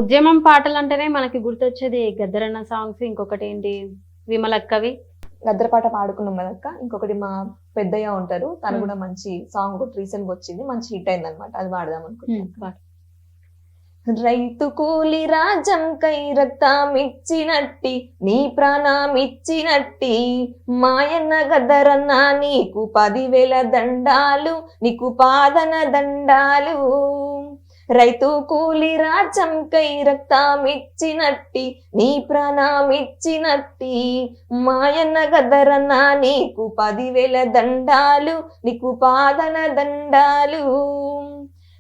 ఉద్యమం పాటలు అంటేనే మనకి గుర్తొచ్చేది గద్దరన్న సాంగ్స్, ఇంకొకటి ఏంటి విమలక్కవి. గద్దర పాట పాడుకున్నాం కదక్క. ఇంకొకటి మా పెద్దయ్య ఉంటారు, తను కూడా మంచి సాంగ్ ఒకటి రీసెంట్ గా వచ్చింది, మంచి హిట్ అయింది అనమాట. అది పాడదాం అనుకుంటున్నాను. రైతు కూలి రాజం కై రక్తమిచ్చినట్టి నీ ప్రాణమిచ్చినట్టి మాయన్న గద్దరన్న నీకు 10,000 దండాలు, నీకు పాదన దండాలు. రైతు కూలి రాజం కై రక్తమిచ్చినట్టి నీ ప్రాణమిచ్చినట్టి మాయన్న గద్దరన్న నీకు 10,000 దండాలు, నీకు పాదన దండాలు.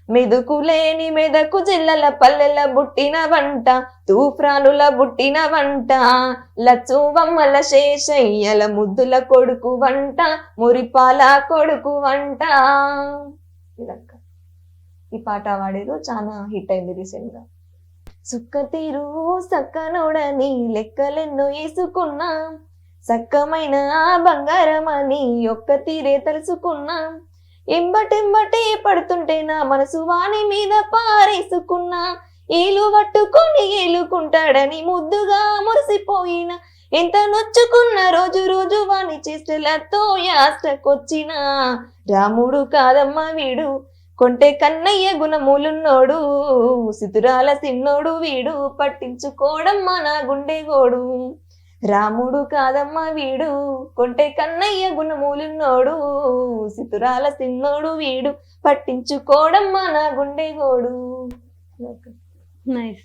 మెదుకులేని మెదకు జిల్లల పల్లెల బుట్టిన వంట, తూఫ్రానుల బుట్టిన వంట, లచ్చువమ్మల శేషయ్యల ముద్దుల కొడుకు వంట, మురిపాల కొడుకు వంట. ఇదక్క ఈ పాట వాడేరు, చాలా హిట్ అయింది రీసెంట్ గా. సుక్క తీరు సక్కనోడని లెక్కలెన్నో వేసుకున్నా, సక్కమైన బంగారమని ఒక్క తీరే తెలుసుకున్నా. ఎంబటెంబటే పడుతుంటే నా మనసు వాణి మీద పారేసుకున్నా, ఏలు పట్టుకొని ఏలుకుంటాడని ముద్దుగా మురిసిపోయిన, ఎంత నొచ్చుకున్న రోజు రోజు వాణి చేష్టలతో యాస్టకొచ్చిన. రాముడు కాదమ్మ వీడు, కొంటే కన్నయ్య గుణములున్నోడు, సితురాల సిన్నోడు వీడు, పట్టించుకోవడమ్మా నా గుండెగోడు. రాముడు కాదమ్మ వీడు, కొంటే కన్నయ్య గుణములున్నోడు, సితురాల సిన్నోడు వీడు, పట్టించుకోవడమ్మా నా గుండెగోడు. నైస్.